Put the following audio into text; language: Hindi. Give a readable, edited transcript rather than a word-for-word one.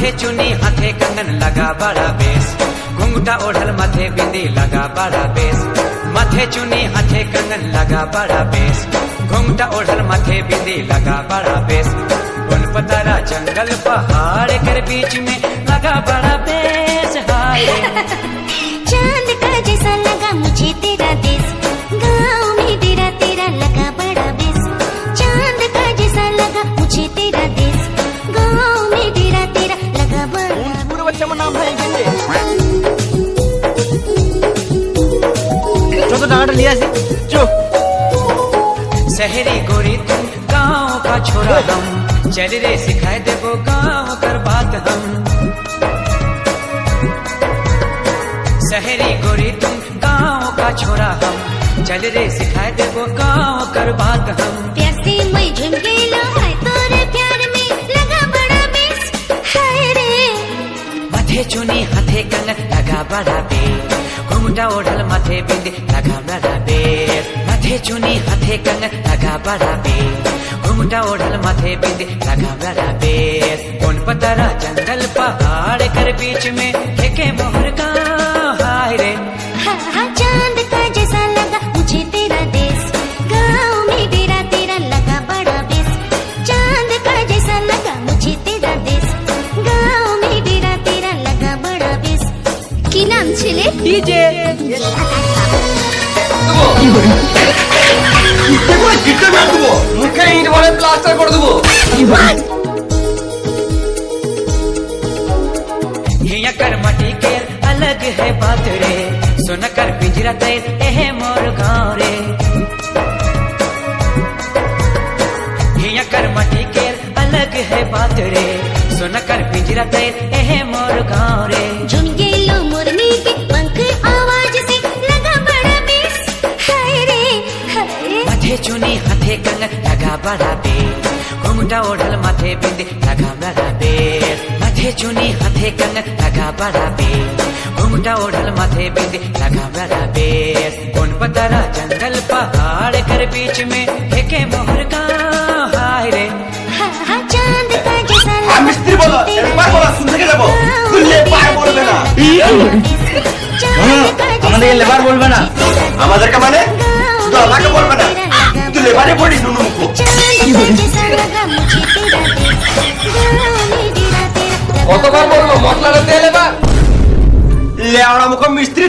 माथे चुनी हाथे कंगन लगा बड़ा बेस, घुंघटा ओढ़ल माथे बिंदी लगा बड़ा बेस। माथे चुनी हाथे कंगन लगा बड़ा बेस, घुंघटा ओढ़ल माथे बिंदी लगा बड़ा बेस। कौन पतारा जंगल पहाड़ कर बीच में लगा बड़ा बेस। हाय चांद का जैसा लगा मुझे तेरा देश, गाँव में डेरा तेरा लगा बड़ा बेस। चांद का जैसा लगा मुझे तेरा देश, गाँव में डेरा तेरा लगा बड़ा। पूरे बच्चे में नाम है तो डांट लिया चो। शहरी गोरी तुम गाँव का छोरा हम, चल रे सिखाए देवो गाँव कर बात हम। शहरी गोरी तुम गाँव का छोरा हम, चल रे सिखाए देवो गाँव कर बात हम। प्यार से मैं झूम गई लो हाय तोरे प्यार में लगा बड़ा बेस। हाय रे माथे चुनी हाथे कंगन लगा बड़ा बेस, घुंघटा ओढ़ल माथे बिंदी लगा बड़ा बेस। माथे चुनी हाथे कंगन लगा बड़ा बेस, घुंघटा ओढ़ल माथे बिंदी लगा बड़ा बेस। कौन पतारा जंगल पहाड़ कर बीच में फेंके मोहर का। हाय रे हाँ चांद का जैसा लगा मुझे तेरा देश, गाँव में डेरा तेरा लगा बड़ा बेस। चांद का जैसा लगा मुझे तेरा देश, गाँव में डेरा तेरा लगा बड़ा बेस। की नाम ছিলে? डीजे मुखे ইট ভরে প্লাস্টার করে দেবো। हिया कर मटी के अलग है बात रे, सुन कर पिंजरा तेर एह मोर गाँव रे। हिया कर मटी के अलग है बात रे, सुन कर पिंजरा तेर एह मोर गाँव रे। झुम गेलो मोरनी के पंख आवाज से लगा बड़ा बेस। हाय रे हाय माथे चुनी हाथे कंगन लगा बड़ा बेस, घुंघटा ओढ़ल माथे बिंदी लगा बड़ा बेस। माथे चुनी हाथे कंगन लगा बड़ा बेस, घुंघटा ओढ़ल माथे बिंदी लगा बड़ा बेस। कौन पतारा जंगल पहाड़ कर बीच में फेंके मोहर का। हाय रे हाँ चांद का जैसा लगा मिस्त्री बोला একবার বলা শুনতে কে যাব তুই লেবার বলবে না। আমাদের লেবার বলবে না, আমাদেরকে মানে দলাকে বলবে না, তুই লেবারে বলি নুনু মুখো। কতবার